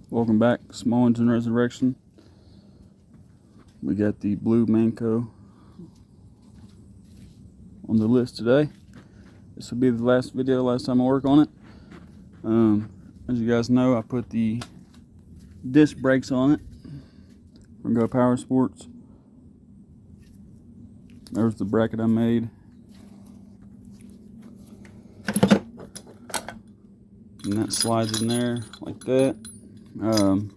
Welcome back, Small Engine Resurrection. We got the blue manco on the list today. This will be the last time I work on it. As you guys know, I put the disc brakes on it from Go Power Sports. There's the bracket I made. And that slides in there like that. I don't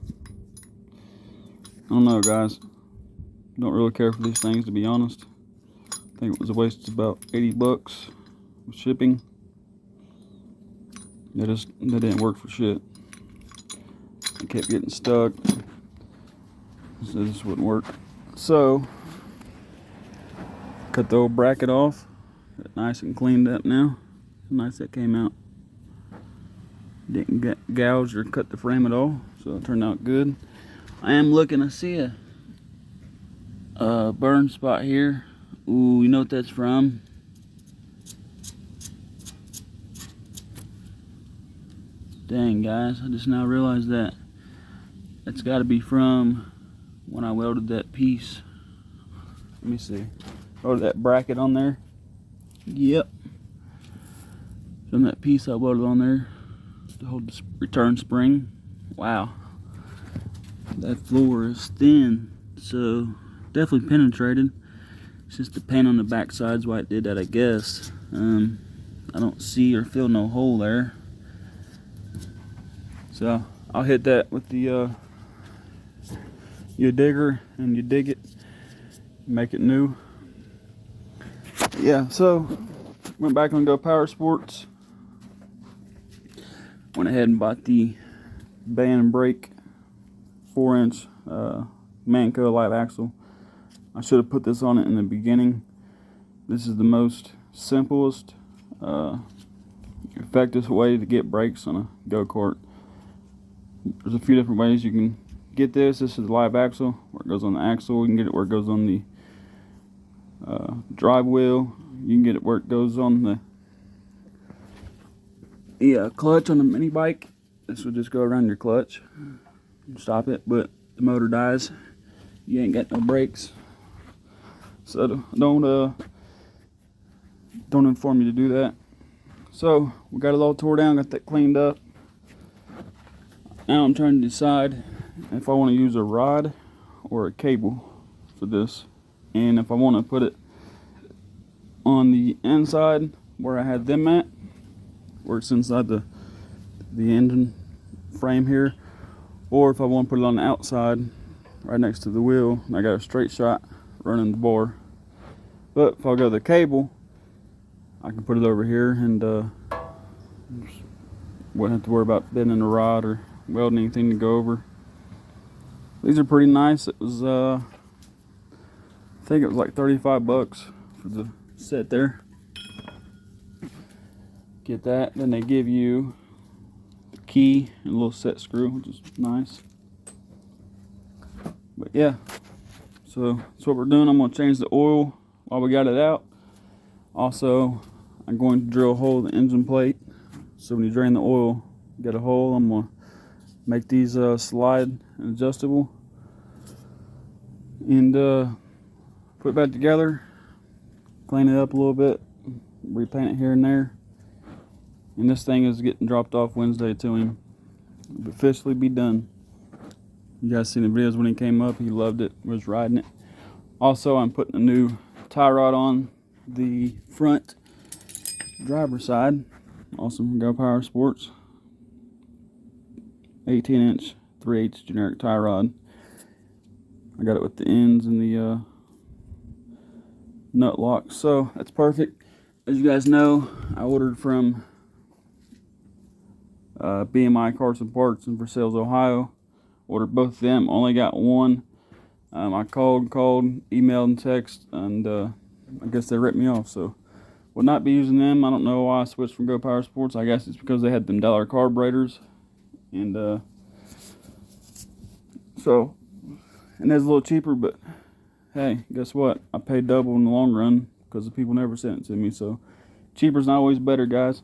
know, guys. Don't really care for these things, to be honest. I think it was a waste of about 80 bucks with shipping. That didn't work for shit. I kept getting stuck, so this wouldn't work. So cut the old bracket off. Got it nice and cleaned up now. Nice that came out. Didn't get gouged or cut the frame at all, so it turned out good. I am looking to see a burn spot here. Ooh, you know what that's from? Dang, guys, I just now realized that. That's got to be from when I welded that piece. Let me see. Welded that bracket on there. Yep. From that piece I welded on there to hold the return spring. Wow. That floor is thin, so definitely penetrated. It's just the paint on the back side's why it did that, I guess. I don't see or feel no hole there. So I'll hit that with the your digger, and you dig it, make it new. Yeah, so went back on Go Power Sports. Went ahead and bought the band and brake 4-inch manco live axle. I should have put this on it in the beginning. This is the most simplest, effective way to get brakes on a go-kart. There's a few different ways you can get this. This is the live axle, where it goes on the axle. You can get it where it goes on the drive wheel. You can get it where it goes on the clutch on the mini bike. This will just go around your clutch, stop it, but the motor dies. You ain't got no brakes. So don't inform you to do that. So we got it all tore down, got that cleaned up. Now I'm trying to decide if I want to use a rod or a cable for this, and if I want to put it on the inside where I had them at, where it's inside the engine frame here, or if I want to put it on the outside right next to the wheel, and I got a straight shot running the bar. But if I go the cable, I can put it over here and wouldn't have to worry about bending the rod or welding anything to go over. These are pretty nice. It was I think it was like 35 bucks for the set there. Get that, then they give you the key and a little set screw, which is nice. But yeah, so that's what we're doing. I'm going to change the oil while we got it out. Also, I'm going to drill a hole in the engine plate, so when you drain the oil, you get a hole. I'm going to make these slide and adjustable, and put it back together, clean it up a little bit, repaint it here and there. And this thing is getting dropped off Wednesday to him. It'll officially be done. You guys seen the videos when he came up. He loved it, was riding it. Also, I'm putting a new tie rod on the front driver's side. Also from Go Power Sports. 18-inch 3/8 generic tie rod. I got it with the ends and the nut lock. So that's perfect. As you guys know, I ordered from BMI Carson Parts in Versailles, Ohio. Ordered both of them, only got one. I called, emailed, and text, and I guess they ripped me off. So will not be using them. I don't know why I switched from Go Power Sports. I guess it's because they had them dollar carburetors, and so, and it's a little cheaper. But hey, guess what? I paid double in the long run because the people never sent it to me. So cheaper's not always better, guys.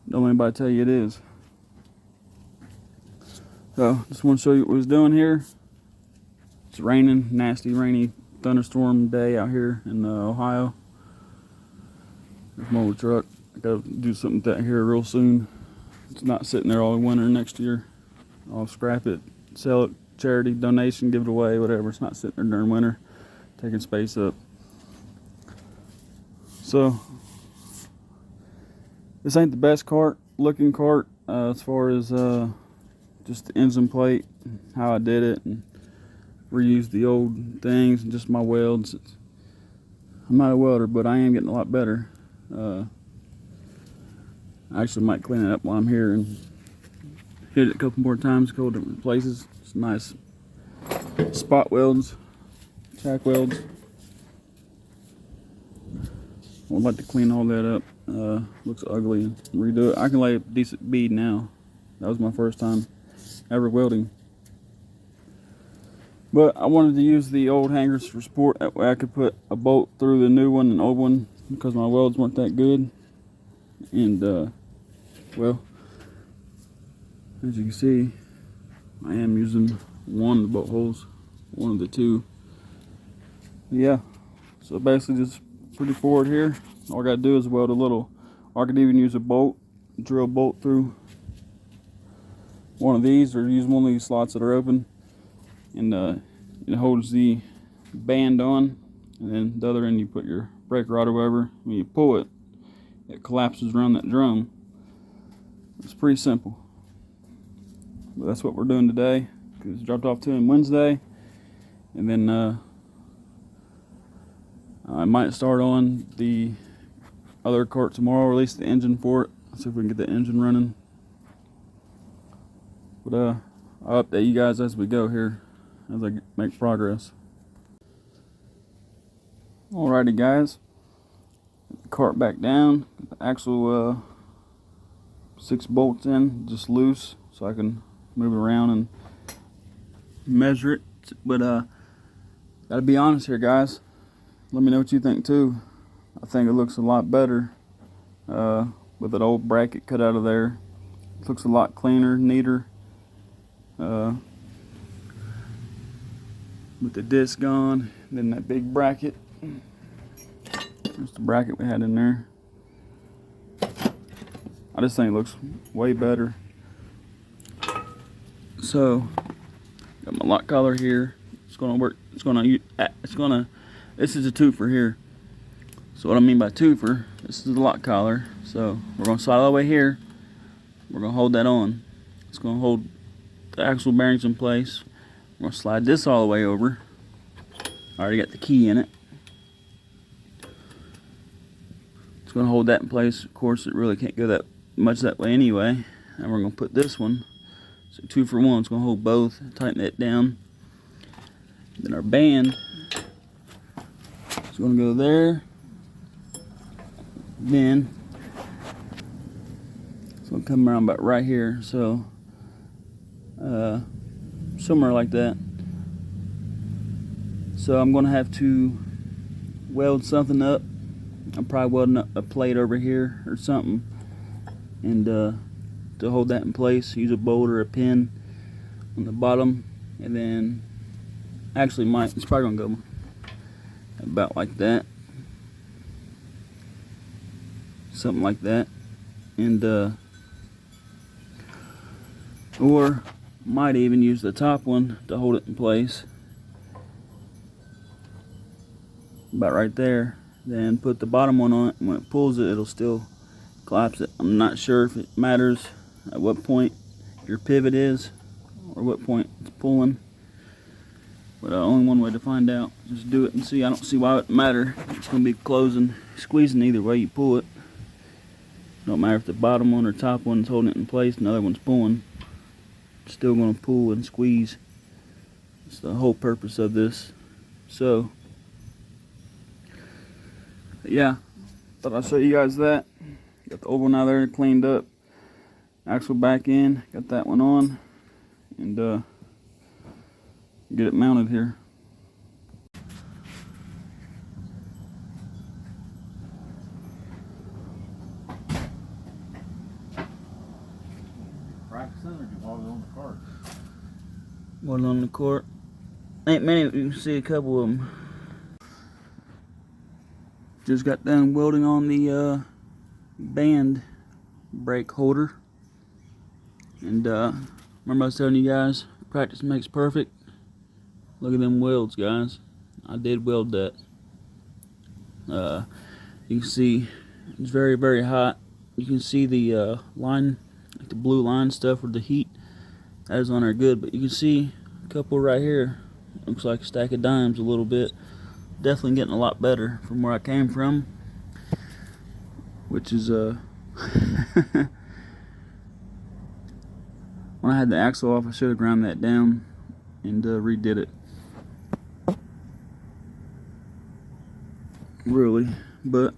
Don't let anybody tell you it is. So just want to show you what we was doing here. It's raining, nasty rainy thunderstorm day out here in Ohio. There's my old truck. I gotta do something with that here real soon. It's not sitting there all winter next year. I'll scrap it, sell it, charity, donation, give it away, whatever. It's not sitting there during winter, taking space up. So this ain't the best looking cart as far as just the engine plate, how I did it, and reused the old things and just my welds. I'm not a welder, but I am getting a lot better. I actually might clean it up while I'm here and hit it a couple more times, go different places. It's nice spot welds, tack welds. I would like to clean all that up. Looks ugly and redo it. I can lay a decent bead now. That was my first time ever welding. But I wanted to use the old hangers for support. That way I could put a bolt through the new one and old one because my welds weren't that good. And well, as you can see, I am using one of the bolt holes, one of the two. Yeah, so basically just pretty forward here. All I gotta do is weld a little, or I could even use a bolt, drill a bolt through one of these, or use one of these slots that are open, and it holds the band on, and then the other end you put your brake rod or whatever. When you pull it, it collapses around that drum. It's pretty simple, but that's what we're doing today, because it's dropped off to him Wednesday, and then I might start on the other cart tomorrow, release the engine for it, see if we can get the engine running. But I'll update you guys as we go here, as I make progress. Alrighty guys, get the cart back down, get the actual 6 bolts in, just loose, so I can move it around and measure it. But gotta be honest here guys, let me know what you think too. I think it looks a lot better with that old bracket cut out of there. It looks a lot cleaner, neater. With the disc gone, then that big bracket. There's the bracket we had in there. I just think it looks way better. So, got my lock collar here. It's gonna work. This is a twofer here. So what I mean by twofer, this is the lock collar. So we're gonna slide all the way here. We're gonna hold that on. It's gonna hold the axle bearings in place. We're gonna slide this all the way over. I already got the key in it. It's gonna hold that in place. Of course, it really can't go that much that way anyway. And we're gonna put this one. So 2 for 1. It's gonna hold both. Tighten that down. Then our band is gonna go there. Then it's gonna come around about right here. So somewhere like that. So I'm gonna have to weld something up. I'm probably welding up a plate over here or something, and to hold that in place, use a bolt or a pin on the bottom, and then actually it's probably gonna go about like that, something like that, and or might even use the top one to hold it in place, about right there. Then put the bottom one on it, and when it pulls it, it'll still collapse it. I'm not sure if it matters at what point your pivot is or what point it's pulling, but only one way to find out. Just do it and see. I don't see why it would matter. It's going to be closing, squeezing either way you pull it. Don't matter if the bottom one or top one is holding it in place and the other one's pulling. It's still going to pull and squeeze. It's the whole purpose of this. So yeah, thought I'd show you guys that. Got the old one out there cleaned up. Axle back in. Got that one on. And get it mounted here. Practicing or just all on the cart? One on the court. Ain't many, you can see a couple of them. Just got done welding on the band brake holder. And remember I was telling you guys, practice makes perfect. Look at them welds, guys. I did weld that. You can see it's very, very hot. You can see the line, like the blue line stuff with the heat. That is on there good, but you can see a couple right here. Looks like a stack of dimes a little bit. Definitely getting a lot better from where I came from, which is when I had the axle off, I should have ground that down and redid it. Really, but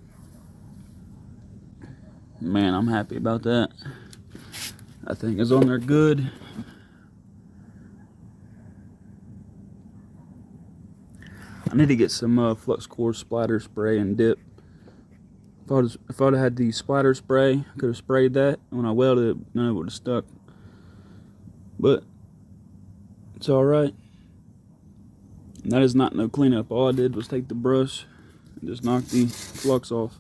man, I'm happy about that. I think it's on there good. I need to get some flux core splatter spray and dip. If I'd have had the splatter spray, I could have sprayed that. When I welded it, none of it would have stuck. But it's all right. And that is not no cleanup. All I did was take the brush and just knock the flux off.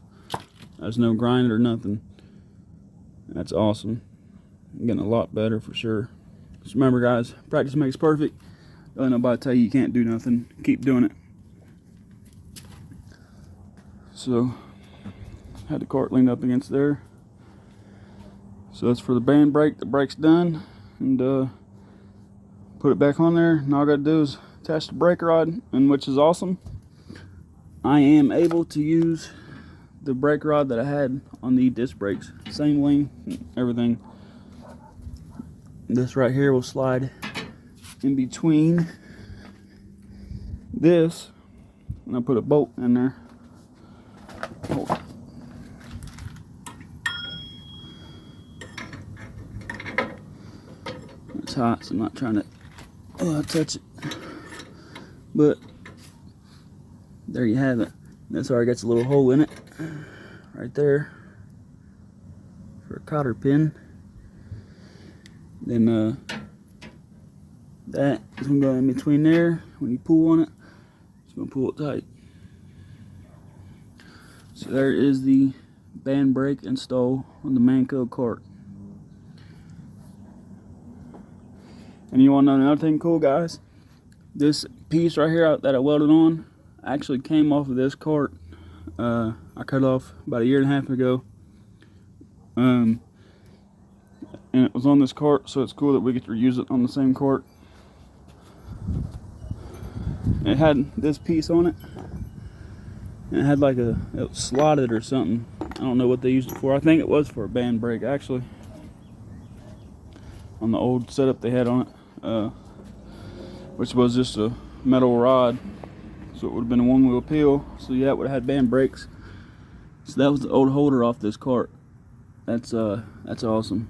There's no grind or nothing. That's awesome. I'm getting a lot better for sure. Just remember, guys, practice makes perfect. Don't let nobody tell you can't do nothing. Keep doing it. So, had the cart leaned up against there. So that's for the band brake. The brake's done, and put it back on there. Now all I gotta do is attach the brake rod, and which is awesome. I am able to use the brake rod that I had on the disc brakes. Same length, everything. This right here will slide in between this, and I put a bolt in there. Hold on. It's hot, so I'm not trying to touch it. But there you have it. That's already got a little hole in it right there for a cotter pin. Then that is gonna go in between there. When you pull on it, it's gonna pull it tight. So there is the band brake install on the Manco cart. And you want to know another thing cool, guys? This piece right here that I welded on actually came off of this cart. I cut it off about 1.5 years ago. And it was on this cart, so it's cool that we get to reuse it on the same cart. It had this piece on it. And it had like it was slotted or something. I don't know what they used it for. I think it was for a band brake, actually. On the old setup they had on it, which was just a metal rod, so it would have been a one-wheel peel. So yeah, it would have had band brakes. So that was the old holder off this cart. That's awesome.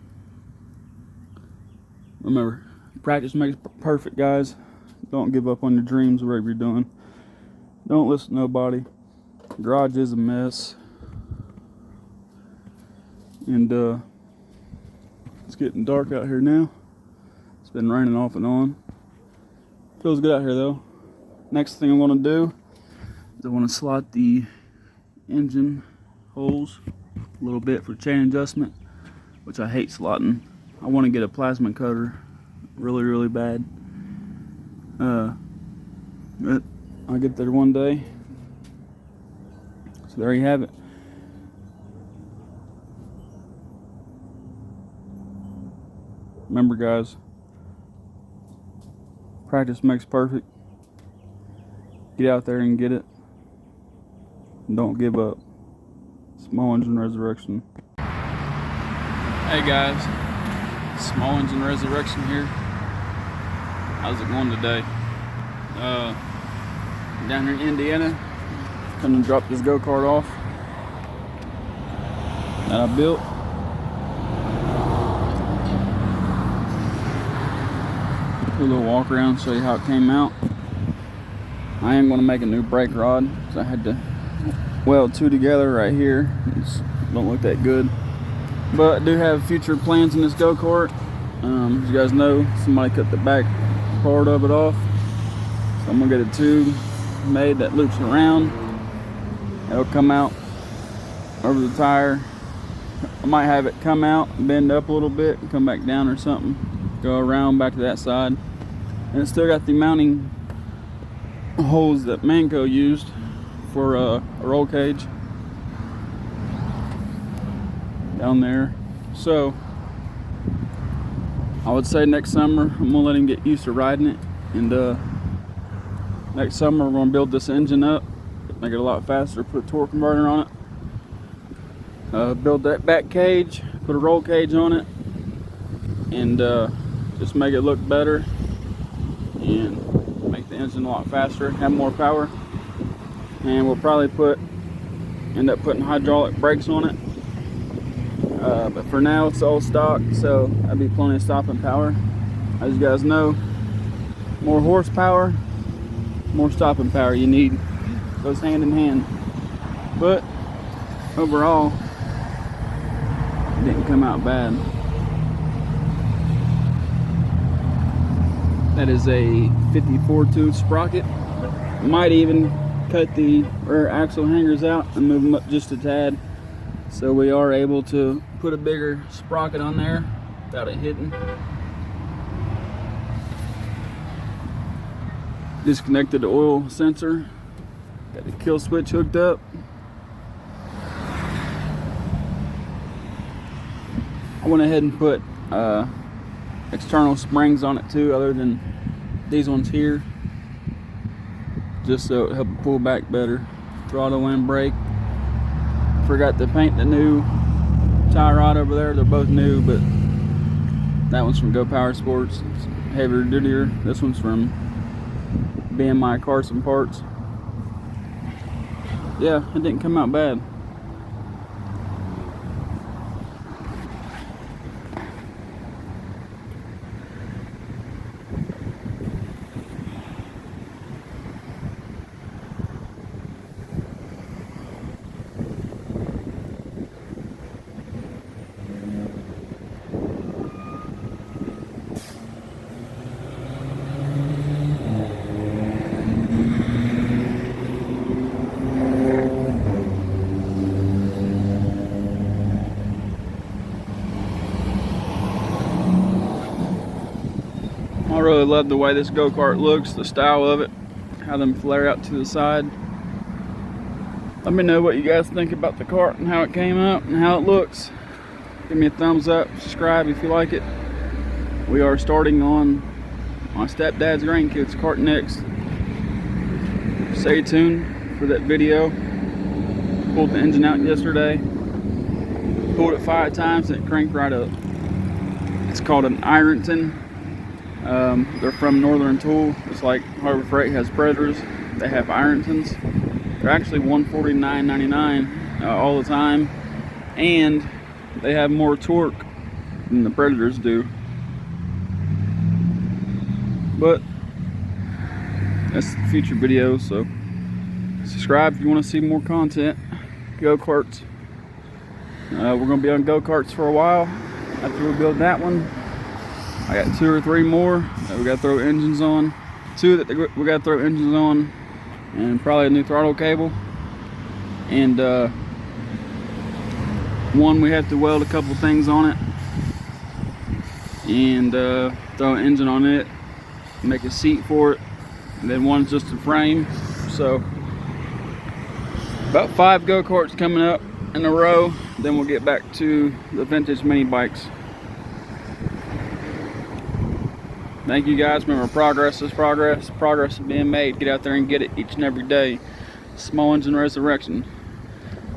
Remember, practice makes perfect, guys. Don't give up on your dreams, whatever you're doing. Don't listen to nobody. Garage is a mess, and it's getting dark out here now. It's been raining off and on. Feels good out here though. Next thing I want to do is I want to slot the engine holes a little bit for chain adjustment, which I hate slotting. I want to get a plasma cutter really, really bad. But I'll get there one day. So there you have it. Remember, guys, practice makes perfect. Get out there and get it. And don't give up. Small Engine Resurrection. Hey guys, Small Engine Resurrection here. How's it going today? Down here in Indiana, come and drop this go-kart off that I built. Do a little walk around, show you how it came out. I am going to make a new brake rod because I had to weld two together right here. It don't look that good, but I do have future plans in this go-kart. As you guys know, somebody cut the back part of it off. So I'm gonna get a tube made that loops around. It'll come out over the tire. I might have it come out, bend up a little bit, and come back down or something. Go around back to that side. And it's still got the mounting holes that Manco used for a roll cage down there. So I would say next summer I'm gonna let him get used to riding it, and next summer we're gonna build this engine up, make it a lot faster, put a torque converter on it, build that back cage, put a roll cage on it, and just make it look better and make the engine a lot faster, have more power. And we'll probably end up putting hydraulic brakes on it. But for now it's all stock, so that'll be plenty of stopping power. As you guys know, more horsepower, more stopping power you need. Goes hand in hand. But overall, it didn't come out bad. That is a 54 tooth sprocket. Might even cut the rear axle hangers out and move them up just a tad, so we are able to put a bigger sprocket on there without it hitting. Disconnected the oil sensor, got the kill switch hooked up. I went ahead and put external springs on it too, other than these ones here, just so it help pull back better. Throttle and brake. Forgot to paint the new tie rod over there. They're both new, but that one's from Go Power Sports. It's heavier duty. This one's from BMI Carson Parts. Yeah, it didn't come out bad. I really love the way this go-kart looks, the style of it, how them flare out to the side. Let me know what you guys think about the kart and how it came out and how it looks. Give me a thumbs up, subscribe if you like it. We are starting on my stepdad's grandkids kart next. Stay tuned for that video. Pulled the engine out yesterday. Pulled it 5 times and it cranked right up. It's called an Ironton. They're from Northern Tool. It's like Harbor Freight has Predators. They have Irontons. They're actually $149.99 all the time, and they have more torque than the Predators do. But that's the future video, so subscribe if you want to see more content. Go-karts. We're going to be on go-karts for a while after we build that one. I got 2 or 3 more that we got to throw engines on. 2 that we got to throw engines on, and probably a new throttle cable. And 1 we have to weld a couple things on it, and throw an engine on it, make a seat for it. And then 1's just a frame. So about 5 go-karts coming up in a row. Then we'll get back to the vintage mini bikes. Thank you guys. Remember, progress is progress. Progress is being made. Get out there and get it each and every day. Small Engine Resurrection.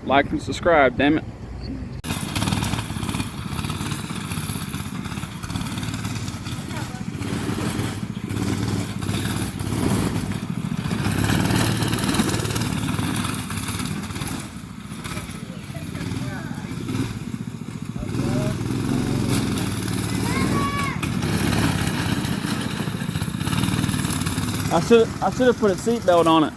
Like and subscribe, damn it. I should have put a seatbelt on it.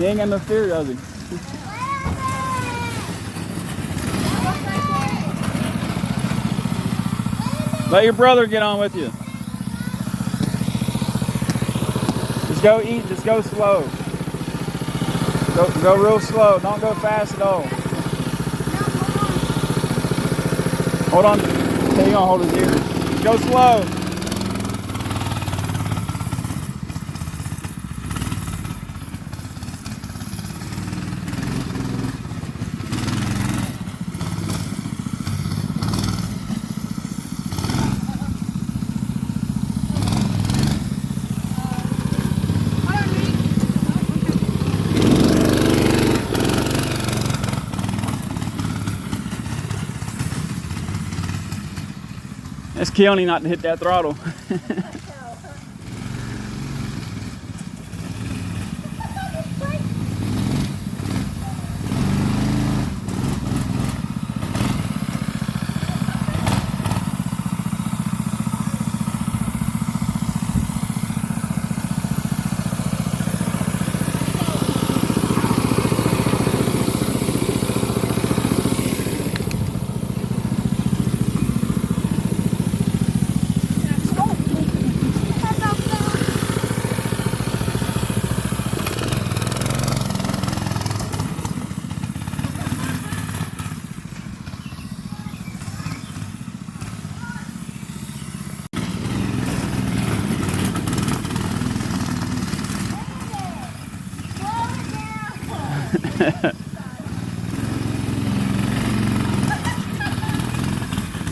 He ain't got no fear, does he? Let your brother get on with you. Just go eat, just go slow. Go real slow, don't go fast at all. Hold on, hang on, hold his ear. Just go slow. It's killing not to hit that throttle.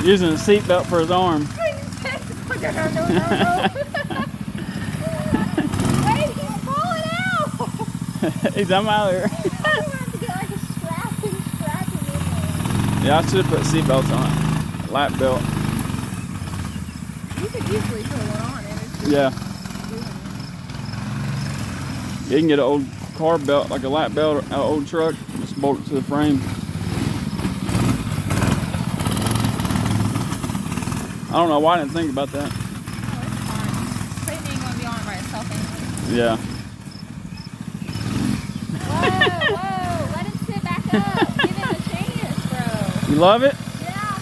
Using a seatbelt for his arm. Wait, he's falling out! He's I'm out there. I have to get like a strap in there. Yeah, I should have put seatbelts on it. Lap belt. You could easily put one on it. Yeah. You can get an old car belt, like a lap belt, or an old truck, just bolt it to the frame. I don't know why I didn't think about that. Oh, it's fine. Satan ain't gonna be on it by itself anyway. Yeah. Whoa, let him sit back up. Give him a chance, bro. You love it? Yeah.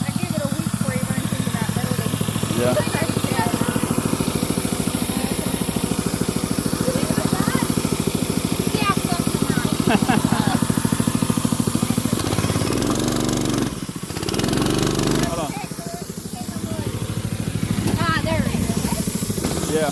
I give it a week before you learn things about building. Yeah. Ah, there we go. Yeah.